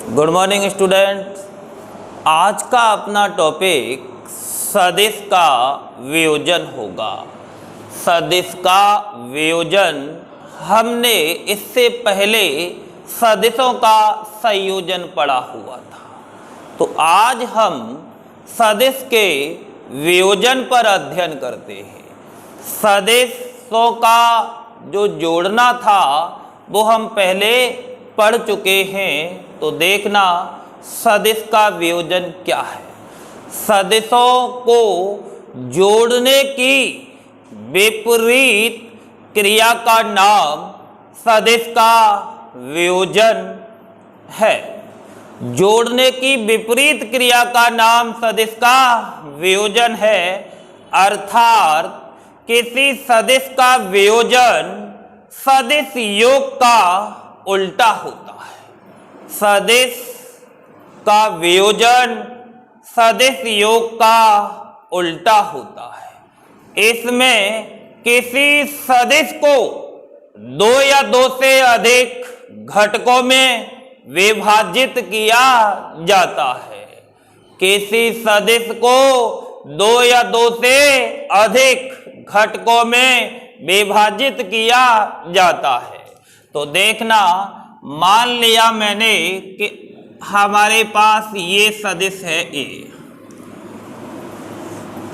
Good morning student. आज का अपना टॉपिक सदिश का वियोजन होगा। सदिश का वियोजन हमने इससे पहले सदिशों का संयोजन पढ़ा हुआ था, तो आज हम सदिश के वियोजन पर अध्ययन करते हैं। सदिशों का जो जोड़ना था वो हम पहले पढ़ चुके हैं, तो देखना सदिश का वियोजन क्या है। सदिशों को जोड़ने की विपरीत क्रिया का नाम सदिश का वियोजन है। जोड़ने की विपरीत क्रिया का नाम सदिश का वियोजन है, अर्थात किसी सदिश का वियोजन सदिश योग का उल्टा होता है। सदिश का वियोजन सदिश योग का उल्टा होता है। इसमें किसी सदिश को दो या दो से अधिक घटकों में विभाजित किया जाता है। किसी सदिश को दो या दो से अधिक घटकों में विभाजित किया जाता है। तो देखना, मान लिया मैंने कि हमारे पास ये सदिश है ए।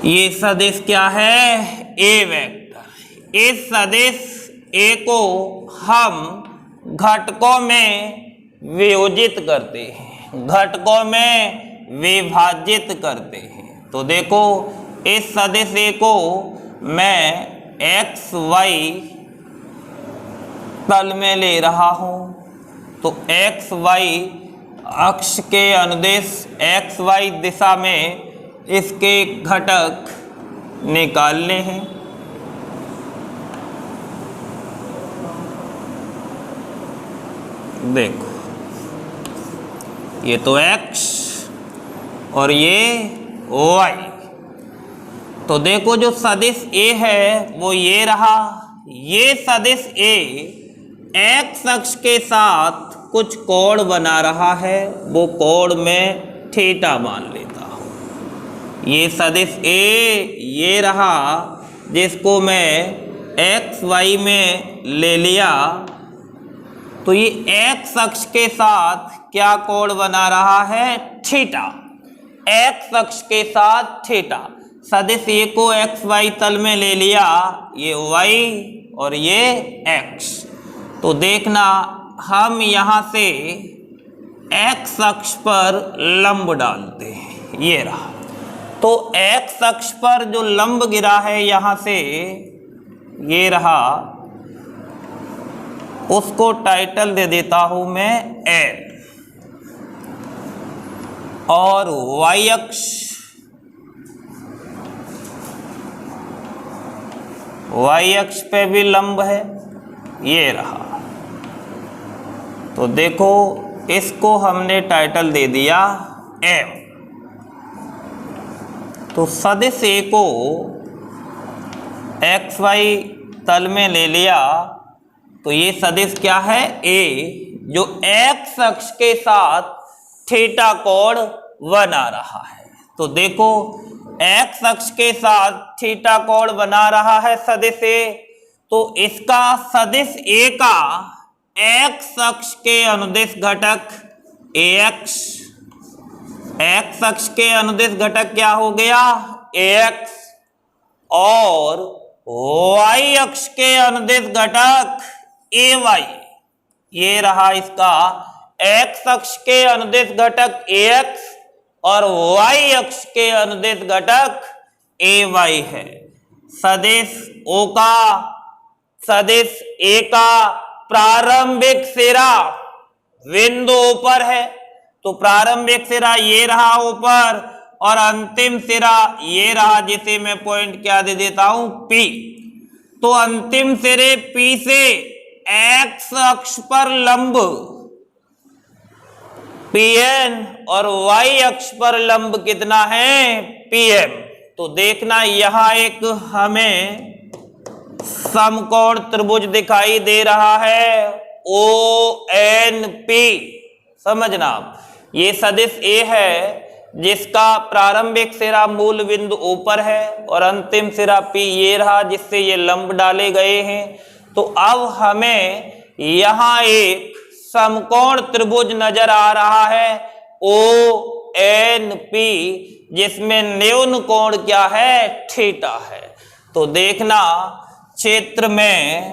ये सदिश क्या है? A vector. इस सदिश ए को हम घटकों में वियोजित करते हैं, घटकों में विभाजित करते हैं। तो देखो, इस सदिश ए को मैं एक्स वाई तल में ले रहा हूं, तो एक्स वाई अक्ष के अनुदिश एक्स वाई दिशा में इसके घटक निकालने हैं। देखो, ये तो x और ये y। तो देखो, जो सदिश a है वो ये रहा। ये सदिश a x अक्ष के साथ कुछ कोण बना रहा है, वो कोण में थीटा मान लेता हूँ। ये सदिश a ये रहा, जिसको मैं एक्स वाई में ले लिया। तो ये x अक्ष के साथ क्या कोण बना रहा है? थीटा। x अक्ष के साथ थीटा। सदिश a को एक्स वाई तल में ले लिया, ये y और ये x। तो देखना, हम यहाँ से x अक्ष पर लंब डालते हैं, ये रहा। तो x अक्ष पर जो लंब गिरा है यहाँ से, ये रहा, उसको टाइटल दे देता हूं मैं L। और y अक्ष, y अक्ष पे भी लंब है, ये रहा। तो देखो, इसको हमने टाइटल दे दिया M। तो सदिश A को एक्स वाई तल में ले लिया, तो ये सदिश क्या है? A, जो x अक्ष के साथ थीटा कोण बना रहा है। तो देखो, x अक्ष के साथ थीटा कोण बना रहा है सदिश A, तो इसका सदिश A का x अक्ष के अनुदिश घटक ax, x अक्ष के अनुदिश घटक क्या हो गया? ax, और y अक्ष के अनुदिश घटक ay। ये रहा इसका x अक्ष के अनुदिश घटक ax और y अक्ष के अनुदिश घटक ay है। सदिश O का, सदिश A का प्रारंभिक सिरा बिंदु ऊपर है, तो प्रारंभिक सिरा ये रहा ऊपर, और अंतिम सिरा ये रहा, जिसे मैं पॉइंट क्या दे देता हूं? P। तो अंतिम सिरे P से x अक्ष पर लंब Pn और y अक्ष पर लंब कितना है? Pm। तो देखना, यहां एक हमें समकोण त्रिभुज दिखाई दे रहा है, ONP। समझना ये सदिश ए है जिसका प्रारंभिक सिरा मूल बिंदु ऊपर है और अंतिम सिरा पी ये रहा जिससे ये लंब डाले गए हैं। तो अब हमें यहाँ एक समकोण त्रिभुज नजर आ रहा है ओ एन पी, जिसमें न्यून कोण क्या है, थीटा है। तो देखना क्षेत्र में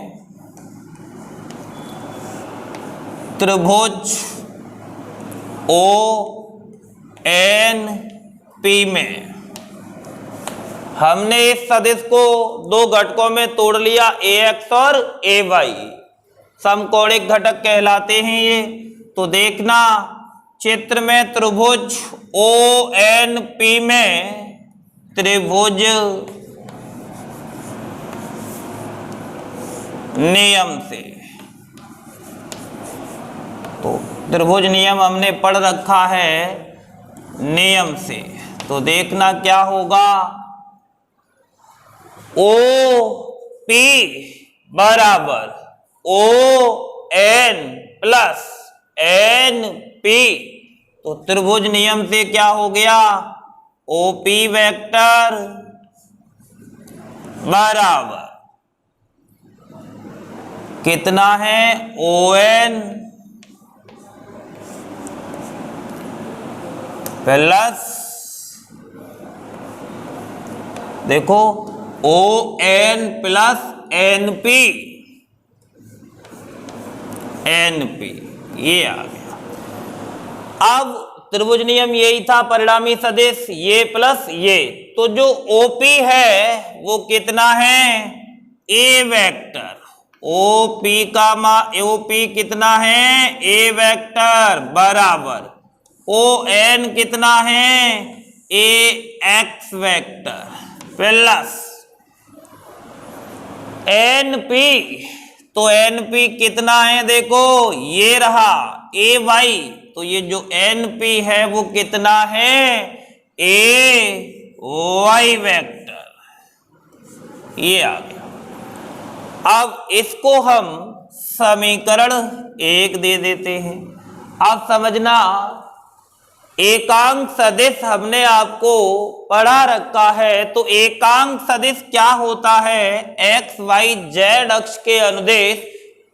त्रिभुज ओ एन पी में हमने इस सदिश को दो घटकों में तोड़ लिया, ए एक्स और ए वाई, समकोणिक घटक कहलाते हैं ये। तो देखना चित्र में त्रिभुज ओ एन पी में त्रिभुज नियम से, तो त्रिभुज नियम हमने पढ़ रखा है नियम से। तो देखना क्या होगा, ओ पी बराबर O N plus N P. तो त्रिभुज नियम से क्या हो गया, ओ पी वेक्टर बराबर कितना है, ओ एन प्लस, देखो O N plus N P, N P ये आ गया। अब त्रिभुज नियम यही था, परिणामी सदिश ये प्लस ये। तो जो ओपी है वो कितना है, ए वेक्टर। ओपी का ओपी कितना है, ए वेक्टर बराबर ओ एन कितना है, A X vector plus N P. तो एन पी कितना है, देखो ये रहा ए वाई। तो ये जो एन पी है वो कितना है, ए वाई वेक्टर, ये आ गया। अब इसको हम समीकरण 1 दे देते हैं। अब समझना एकांक सदिश हमने आपको पढ़ा रखा है। तो एकांक सदिश क्या होता है, एक्स वाई जेड अक्ष के अनुदेश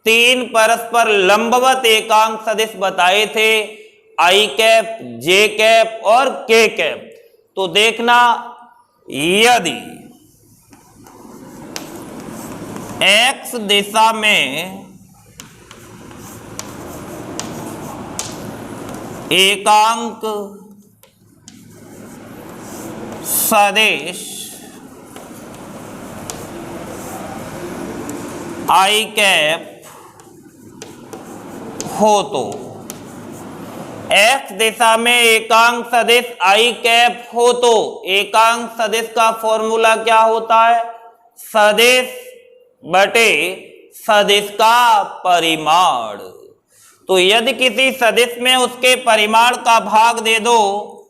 3 परस्पर लंबवत एकांक सदिश बताए थे, आई कैप, जे कैप और के कैप। तो देखना यदि एक्स दिशा में एकांक सदिश आई कैप हो तो, एक्स दिशा में एकांक सदिश आई कैप हो तो एकांक सदिश का फॉर्मूला क्या होता है, सदिश बटे सदिश का परिमाण। तो यदि किसी सदिश में उसके परिमाण का भाग दे दो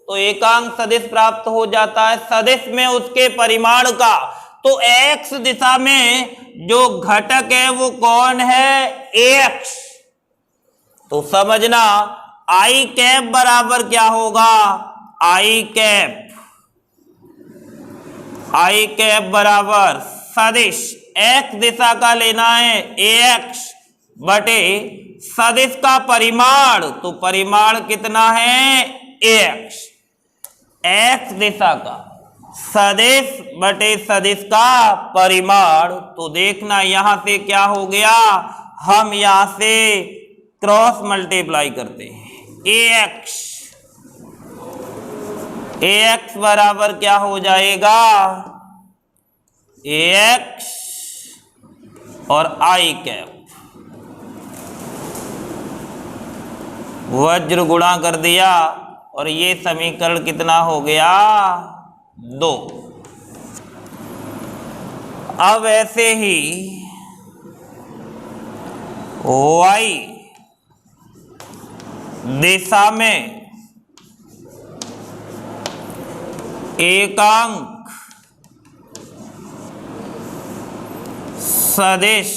तो एकांक सदिश प्राप्त हो जाता है। सदिश में उसके परिमाण का, तो एक्स दिशा में जो घटक है वो कौन है, एक्स। तो समझना आई कैप बराबर क्या होगा, आई कैप बराबर सदिश एक्स दिशा का लेना है एक्स बटे सदिश का परिमाण। तो परिमाण कितना है, एक्स। एक्स दिशा का सदिश बटे सदिश का परिमाण। तो देखना यहां से क्या हो गया, हम यहां से क्रॉस मल्टीप्लाई करते हैं, एक्स बराबर क्या हो जाएगा, एक्स और आई कैप, वज्र गुणा कर दिया और ये समीकरण कितना हो गया, 2। अब ऐसे ही y दिशा में एकांक सदिश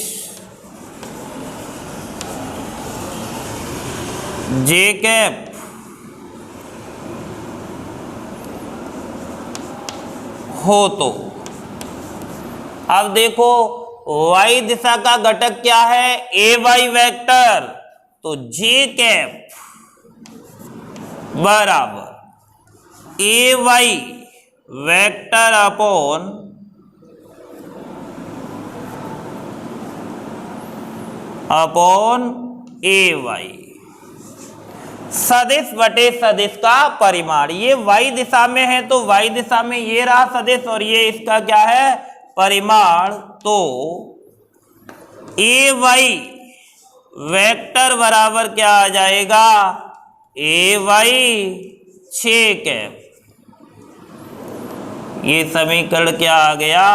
जे कैप हो तो अब देखो y दिशा का घटक क्या है, ए वाई वेक्टर, तो जे कैप बराबर ए वाई वेक्टर अपॉन ए वाई, सदिश बटे सदिश का परिमाण। ये y दिशा में है तो y दिशा में ये रहा सदिश और ये इसका क्या है, परिमाण। तो ए वाई वेक्टर बराबर क्या आ जाएगा, ए वाई 6 कैप। ये समीकरण क्या आ गया,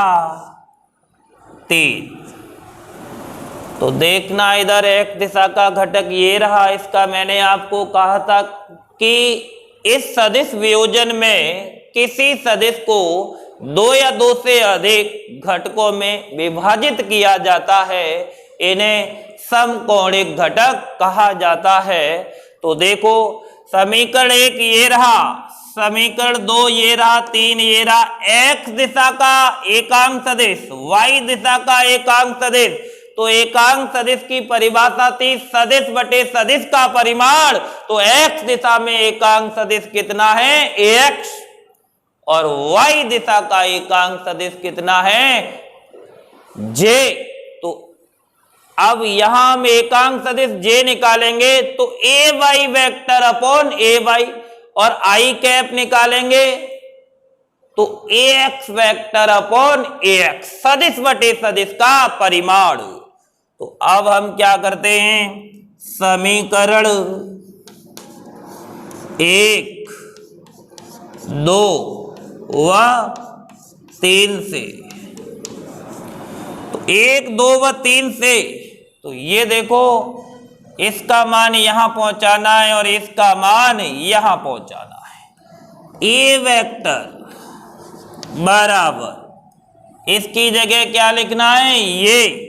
3। तो देखना इधर एक दिशा का घटक ये रहा, इसका मैंने आपको कहा था कि इस सदिश वियोजन में किसी सदिश को 2 या 2 से अधिक घटकों में विभाजित किया जाता है, इन्हें समकोणिक घटक कहा जाता है। तो देखो समीकरण 1 ये रहा, समीकरण 2 ये रहा, 3 ये रहा, x दिशा का एकांक सदिश, y दिशा का एकांक सदिश। तो एकांक सदिश की परिभाषा थी सदिश बटे सदिश का परिमाण। तो x दिशा में एकांक सदिश कितना है, ax, और y दिशा का एकांक सदिश कितना है, j। तो अब यहां हम एकांक सदिश j निकालेंगे तो ए वाई वेक्टर अपॉन ए वाई, और आई कैप निकालेंगे तो ए एक्स वेक्टर अपॉन ए एक्स, सदिश बटे सदिश का परिमाण। तो अब हम क्या करते हैं, समीकरण 1, 2 व 3 से, तो 1, 2 व 3 से, तो ये देखो इसका मान यहां पहुंचाना है और इसका मान यहां पहुंचाना है। ए वेक्टर बराबर इसकी जगह क्या लिखना है, ये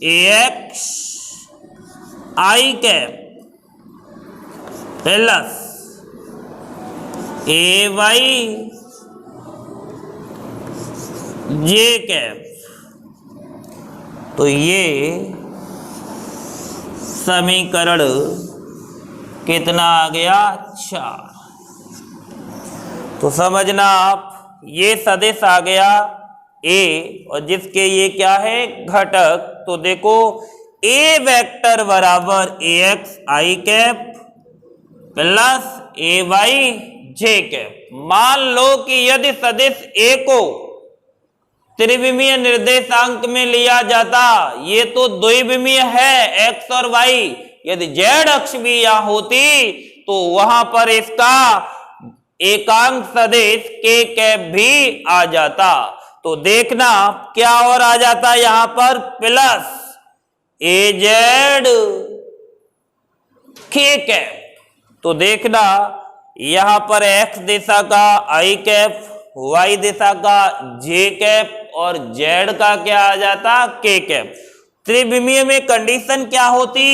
ए X I cap plus A Y J cap. तो ये समीकरण कितना आ गया, 4। तो समझना आप, ये सदिश आ गया ए और जिसके ये क्या है, घटक। तो देखो ए वेक्टर बराबर A X I cap plus A Y J cap. मान लो कि यदि सदिश ए को त्रिविमीय निर्देशांक में लिया जाता, ये तो द्विविमीय है x और y, यदि z अक्ष भी यहां होती तो वहां पर इसका एकांक सदिश के कैप भी आ जाता। तो देखना क्या और आ जाता यहां पर, प्लस ए जेड के कैप। तो देखना यहां पर x दिशा का आई कैप, y दिशा का जे कैप और z का क्या आ जाता, के कैप। त्रिविमीय में कंडीशन क्या होती,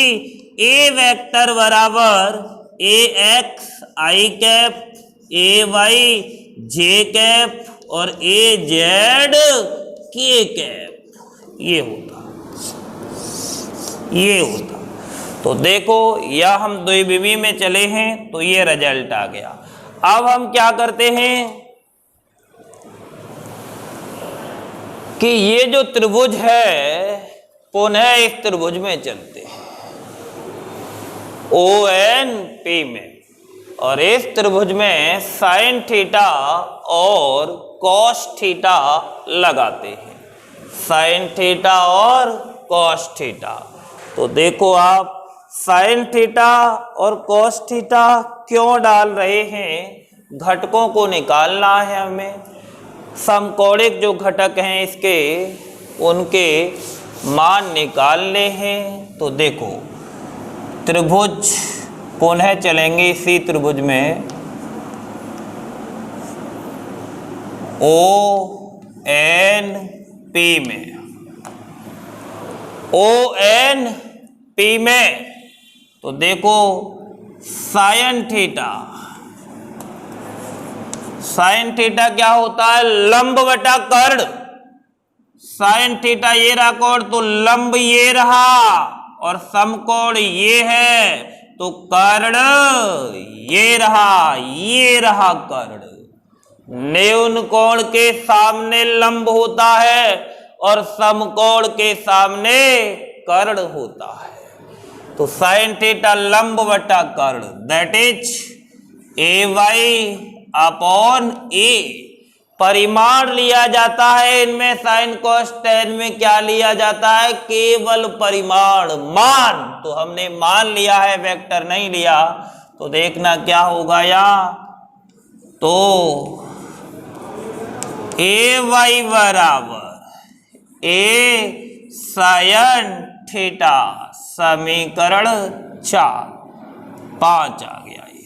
ए वेक्टर बराबर A X I cap A Y J cap और ए जेड के कैप, ये होता। तो देखो यह हम द्विविमीय में चले हैं तो ये रिजल्ट आ गया। अब हम क्या करते हैं कि ये जो त्रिभुज है पुनः इस त्रिभुज में चलते हैं ओ एन पी में, और इस त्रिभुज में साइन थीटा और कॉस थीटा लगाते हैं, साइन थीटा और कॉस थीटा। तो देखो आप साइन थीटा और कॉस थीटा क्यों डाल रहे हैं, घटकों को निकालना है हमें। समकोणिक जो घटक हैं इसके, उनके मान निकालने हैं। तो देखो त्रिभुज पुनः चलेंगे इसी त्रिभुज में, ओ एन पी में, ओ एन पी में। तो देखो साइन थीटा। साइन थीटा क्या होता है? लंब बटा कर्ण। साइन थीटा ये रहा कोण, तो लंब ये रहा और समकोण ये है, तो कर्ण ये रहा कर्ण। न्यून कोण के सामने लंब होता है और समकोण के सामने कर्ण होता है। तो साइन थीटा लंब बटा कर्ण, that is AY upon A। परिमाण लिया जाता है इनमें, साइन कॉस टेन में क्या लिया जाता है? केवल परिमाण, मान। तो हमने मान लिया है, वेक्टर नहीं लिया। तो देखना क्या होगा यहाँ, तो AY बराबर A साइन थीटा, समीकरण 5 आ गया ये।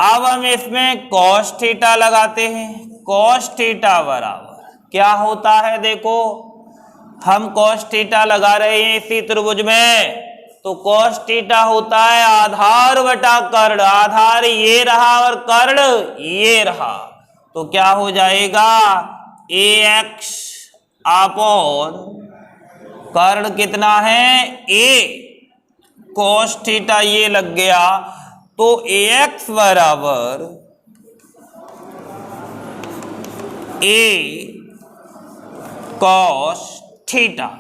अब हम इसमें कॉस थीटा लगाते हैं। कॉस थीटा बराबर क्या होता है? देखो, हम कॉस थीटा लगा रहे हैं इसी त्रिभुज में, तो कॉस थीटा होता है आधार बटा कर्ण। आधार ये रहा और कर्ण ये रहा, तो क्या हो जाएगा? AX अपॉन कर्ण कितना है? A। कॉस थीटा ये लग गया, तो AX बराबर A कॉस थीटा।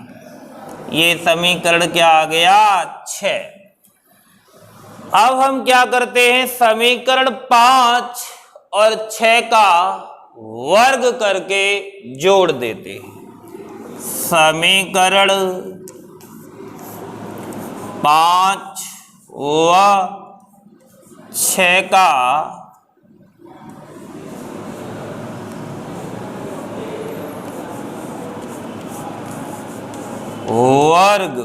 ये समीकरण क्या आ गया? 6। अब हम क्या करते हैं, समीकरण 5 और 6 का वर्ग करके जोड़ देते हैं। समीकरण 5 व 6 का वर्ग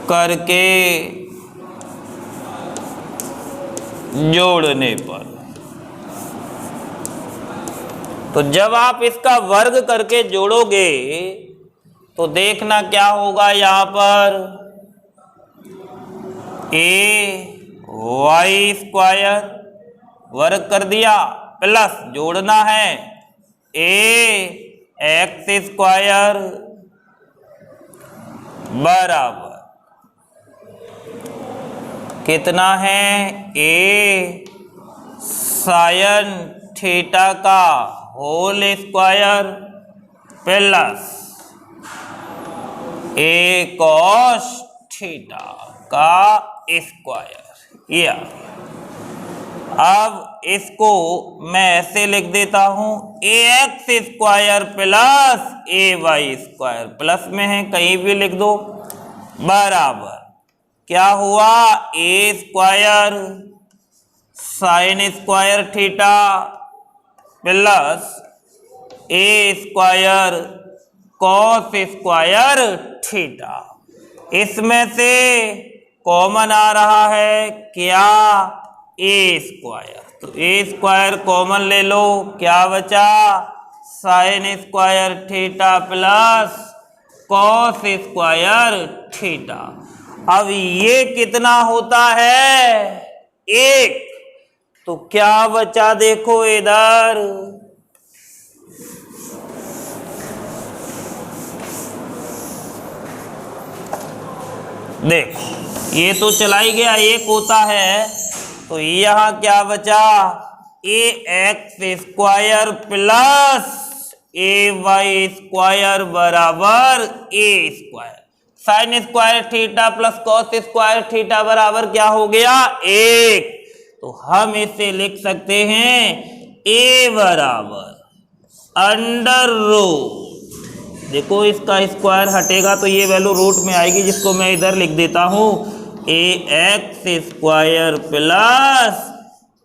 करके जोड़ने पर, तो जब आप इसका वर्ग करके जोड़ोगे तो देखना क्या होगा, यहां पर AY स्क्वायर वर्ग कर दिया, प्लस जोड़ना है AX स्क्वायर बराबर कितना है? A साइन थीटा का whole square plus A cos theta का स्क्वायर। ये अब इसको मैं ऐसे लिख देता हूं, AX square plus AY square, plus में है कहीं भी लिख दो, बराबर क्या हुआ? A square sine square theta plus A square cos square theta. इसमें से कॉमन आ रहा है क्या? A square. तो A स्क्वायर कॉमन ले लो, क्या बचा? Sine square theta plus cos square theta. अब ये कितना होता है? 1। तो क्या बचा? देखो इधर देखो, ये तो चला ही गया, 1 होता है, तो यहां क्या बचा? AX square plus AY square बराबर A square. Sine square theta plus cos square theta बराबर क्या हो गया? 1। तो हम इसे लिख सकते हैं A बराबर अंडर रूट, देखो इसका स्क्वायर हटेगा तो ये वैल्यू रूट में आएगी, जिसको मैं इधर लिख देता हूं AX square plus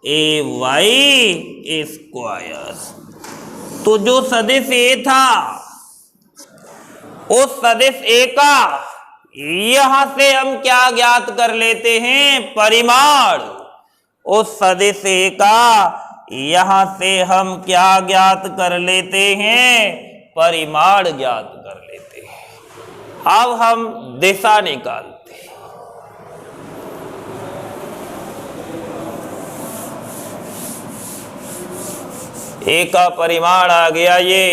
AY square. तो जो सदिश A था, उस सदिश A का यहां से हम क्या ज्ञात कर लेते हैं? परिमाण। उस सदिश A का यहां से हम क्या ज्ञात कर लेते हैं? परिमाण ज्ञात कर लेते हैं। अब हम दिशा निकालते हैं। ए का परिमाण आ गया ये,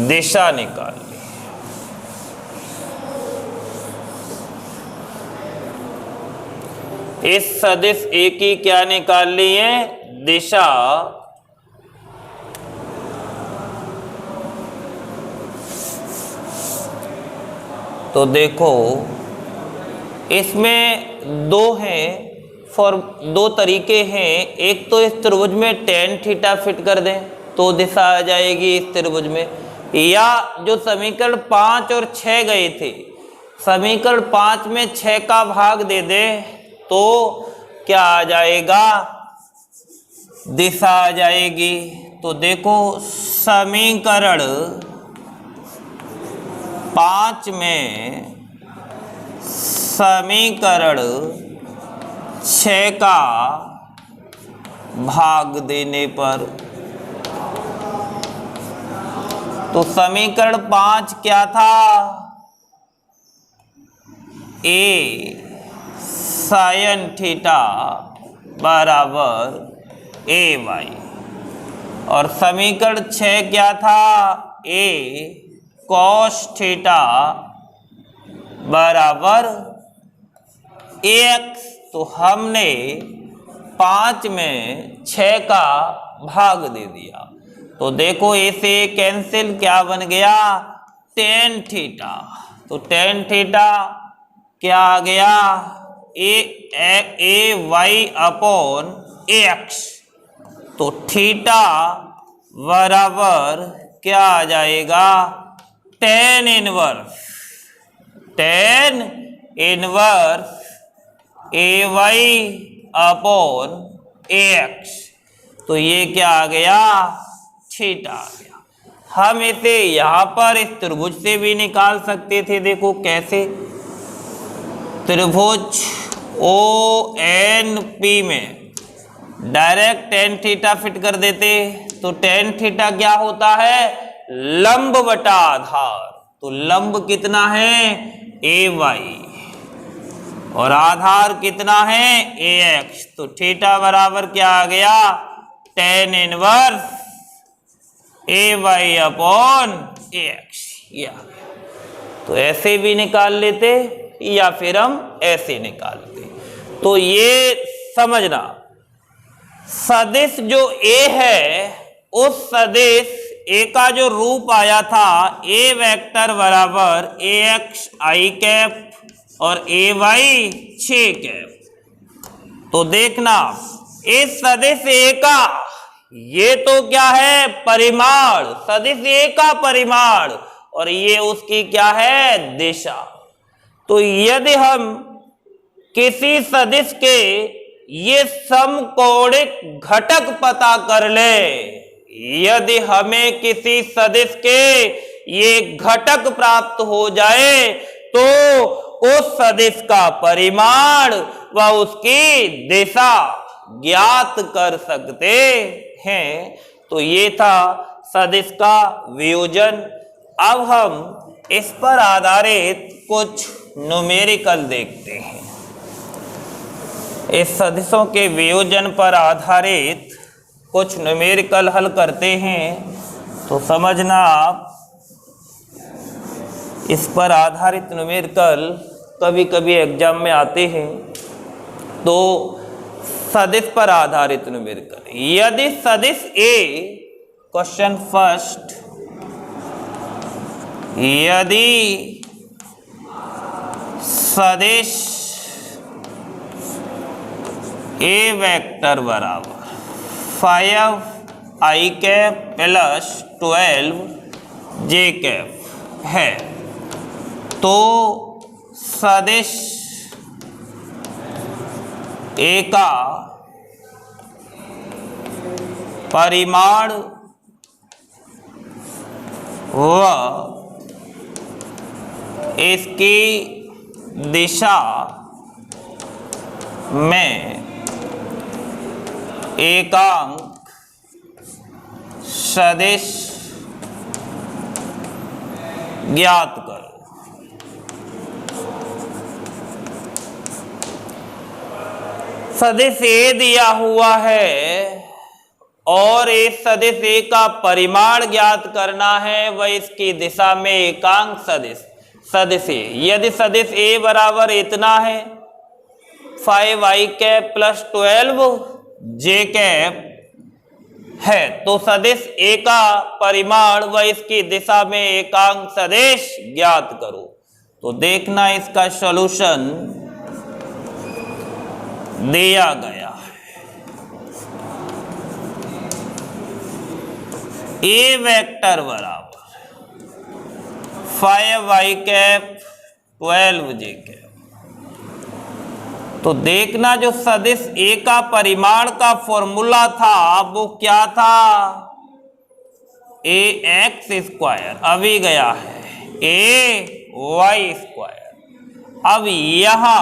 दिशा निकाल ली। इस सदिश ए की क्या निकाल ली है? दिशा। तो देखो इसमें दो तरीके हैं। एक तो इस त्रिभुज में tan थीटा फिट कर दें तो दिशा आ जाएगी इस त्रिभुज में, या जो समीकरण 5 और 6 गए थे, समीकरण 5 में 6 का भाग दे दे तो क्या आ जाएगा? दिशा आ जाएगी। तो देखो समीकरण 5 में समीकरण 6 का भाग देने पर, तो समीकरण 5 क्या था? ए साइन थीटा बराबर ए वाई, और समीकरण 6 क्या था? ए कॉस थीटा बराबर ए एक्स। तो हमने 5 में 6 का भाग दे दिया, तो देखो इसे कैंसिल, क्या बन गया? tan theta. तो tan थीटा क्या आ गया? ए वाई अपॉन ए एक्स। तो थीटा बराबर क्या आ जाएगा? tan इनवर्स ए वाई अपॉन ए एक्स। तो ये क्या आ गया? थीटा आ गया। हम इसे यहाँ पर इस त्रिभुज से भी निकाल सकते थे। देखो कैसे? त्रिभुज ओ एन पी में डायरेक्ट tan थीटा फिट कर देते तो tan थीटा क्या होता है? लंब बटा आधार। तो लंब कितना है? ए वाई, और आधार कितना है? A x. तो थीटा बराबर क्या आ गया? tan इनवर्स ए वाई अपॉन ए एक्स। ये आ गया। तो ऐसे भी निकाल लेते या फिर हम ऐसे निकालते। तो ये समझना, सदिश जो ए है, उस सदिश ए का जो रूप आया था, ए वेक्टर बराबर ए एक्स आई कैप और ए वाई 6 कैप। तो देखना इस सदिश ए का, ये तो क्या है? परिमाण, सदिश ए का परिमाण, और ये उसकी क्या है? दिशा। तो यदि हम किसी सदिश के ये समकोणिक घटक पता कर ले, यदि हमें किसी सदिश के ये घटक प्राप्त हो जाए तो उस सदिश का परिमाण व उसकी दिशा ज्ञात कर सकते हैं। तो ये था सदिश का वियोजन। अब हम इस पर आधारित कुछ न्यूमेरिकल देखते हैं। इस सदिशों के वियोजन पर आधारित कुछ न्यूमेरिकल हल करते हैं। तो समझना आप, इस पर आधारित न्यूमेरिकल कभी कभी एग्जाम में आते हैं। तो सदिश पर आधारित न्यूमेरिकल, यदि सदिश ए, क्वेश्चन फर्स्ट, यदि सदिश ए वेक्टर बराबर 5 आई कैप प्लस 12 जे कैप है, तो सदिश ए का परिमाण व इसकी दिशा में एकांक सदिश ज्ञात करो। सदिश ए दिया हुआ है और इस सदिश ए का परिमाण ज्ञात करना है, वह इसकी दिशा में एकांक सदिश ए। यदि सदिश ए बराबर इतना है 5i cap plus 12j cap है, तो सदिश ए का परिमाण व इसकी दिशा में एकांक सदिश ज्ञात करो। तो देखना इसका सॉल्यूशन दिया गया है। ए वेक्टर बराबर 5i कैप 12j कैप। तो देखना जो सदिश ए का परिमाण का फॉर्मूला था वो क्या था, ए एक्स स्क्वायर, अभी गया है ए वाई स्क्वायर। अब यहां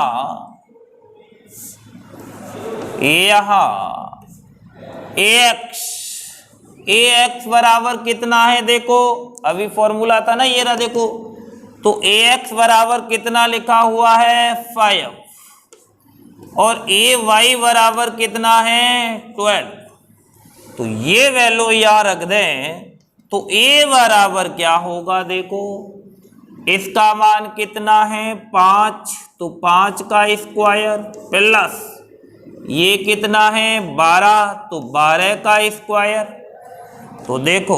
ए एक्स बराबर कितना है, देखो अभी फॉर्मूला था ना, ये रहा देखो। तो ए एक्स बराबर कितना लिखा हुआ है 5 और ए वाई बराबर कितना है 12। तो ये वैल्यू यहाँ रख दें तो ए बराबर क्या होगा, देखो इसका मान कितना है 5, तो 5 का स्क्वायर प्लस ये कितना है 12, तो 12 का स्क्वायर। तो देखो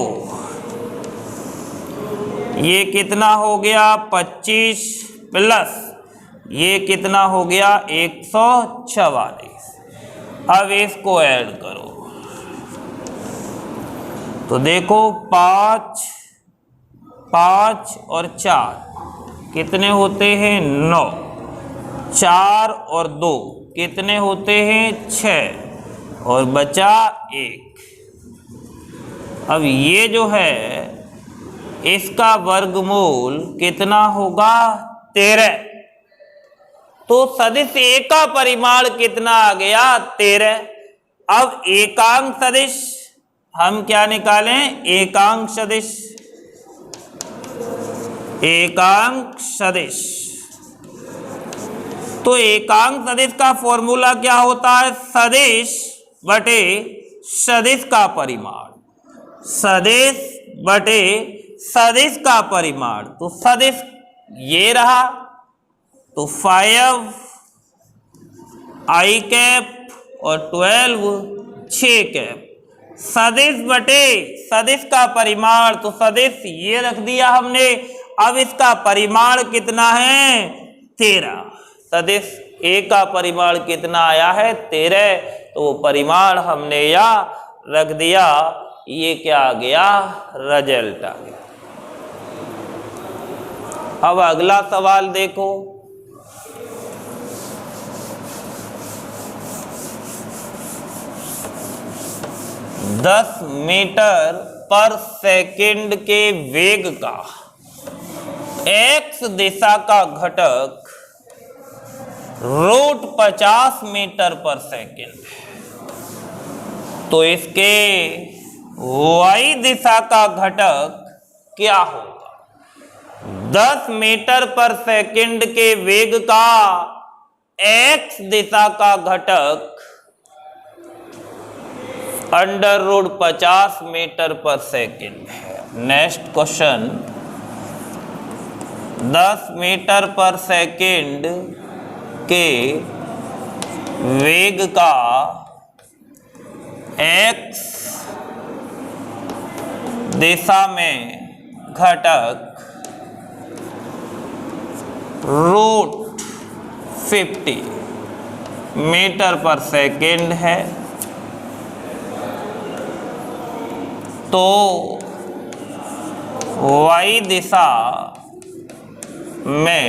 ये कितना हो गया 25 प्लस ये कितना हो गया 144। अब इसको ऐड करो तो देखो 5 और 4 कितने होते हैं 9, 4 और 2 कितने होते हैं 6 और बचा 1। अब ये जो है इसका वर्गमूल कितना होगा 13। तो सदिश ए का परिमाण कितना आ गया 13। अब एकांक सदिश हम क्या निकालें, एकांक सदिश। तो एकांक सदिश का फॉर्मूला क्या होता है, सदिश बटे सदिश का परिमाण, सदिश बटे सदिश का परिमाण। तो सदिश ये रहा, तो 5i कैप और 12j कैप। सदिश बटे सदिश का परिमाण, तो सदिश ये रख दिया हमने। अब इसका परिमाण कितना है 13। सदिश ए का परिमाण कितना आया है 13, तो परिमाण हमने यहाँ रख दिया। ये क्या आ गया, रिजल्ट आ गया। अब अगला सवाल देखो, दस मीटर पर सेकंड के वेग का x दिशा का घटक √50 मीटर पर सेकंड है, तो इसके y दिशा का घटक क्या होगा। 10 मीटर पर सेकंड के वेग का x दिशा का घटक √50 मीटर पर सेकंड है। नेक्स्ट क्वेश्चन, 10 मीटर पर सेकंड के वेग का x दिशा में घटक √50 मीटर पर सेकंड है, तो y दिशा में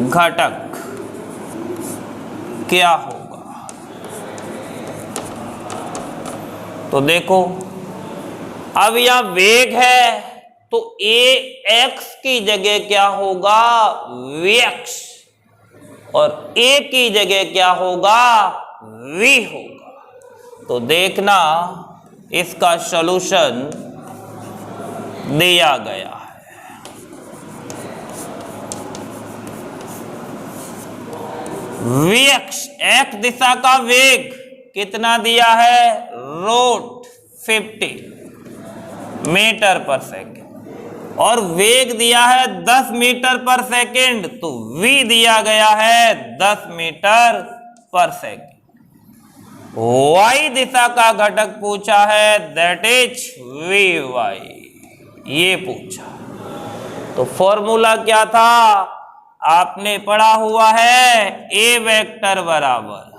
घटक क्या होगा। तो देखो अब यह वेग है, तो ax की जगह क्या होगा vx, और a की जगह क्या होगा v होगा। तो देखना इसका सॉल्यूशन दिया गया है। vx x दिशा का वेग कितना दिया है, रूट 50 मीटर पर सेकेंड, और वेग दिया है 10 मीटर पर सेकेंड, तो v दिया गया है 10 मीटर पर सेकेंड। y दिशा का घटक पूछा है, दैट इज vy, ये पूछा। तो फॉर्मूला क्या था, आपने पढ़ा हुआ है, a वेक्टर बराबर,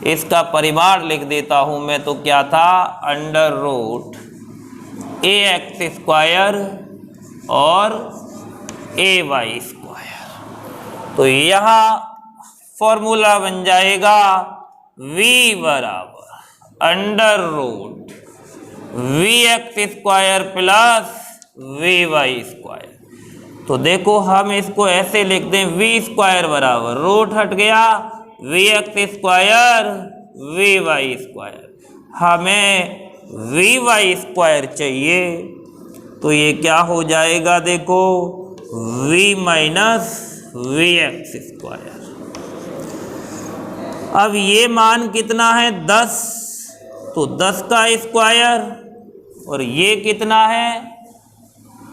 इसका परिमाण लिख देता हूं मैं, तो क्या था, अंडर रूट ax स्क्वायर और ay स्क्वायर। तो यहां फॉर्मूला बन जाएगा v बराबर under root vx square plus vy square. तो देखो हम इसको ऐसे लिख दें, v स्क्वायर बराबर रूट हट गया vx स्क्वायर vy स्क्वायर, हमें vy स्क्वायर चाहिए, तो ये क्या हो जाएगा, देखो v माइनस vx स्क्वायर। अब ये मान कितना है, 10, तो 10 का स्क्वायर, और ये कितना है,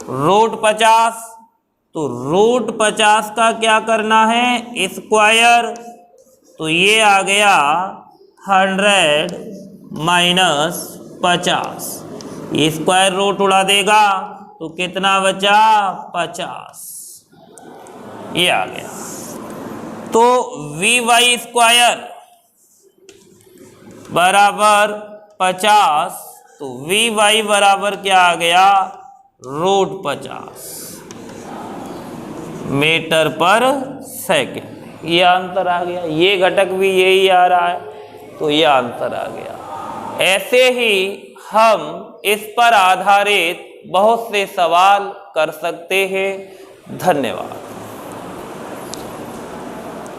रूट 50, तो रूट 50 का क्या करना है, स्क्वायर, तो ये आ गया 100 माइनस 50, ये स्क्वायर रूट उड़ा देगा, तो कितना बचा, 50, ये आ गया। तो vy स्क्वायर बराबर 50, तो vy बराबर क्या आ गया, रूट 50 मीटर पर सेकेंड, ये आंसर आ गया। ये घटक भी यही आ रहा है, तो ये आंसर आ गया। ऐसे ही हम इस पर आधारित बहुत से सवाल कर सकते हैं। धन्यवाद।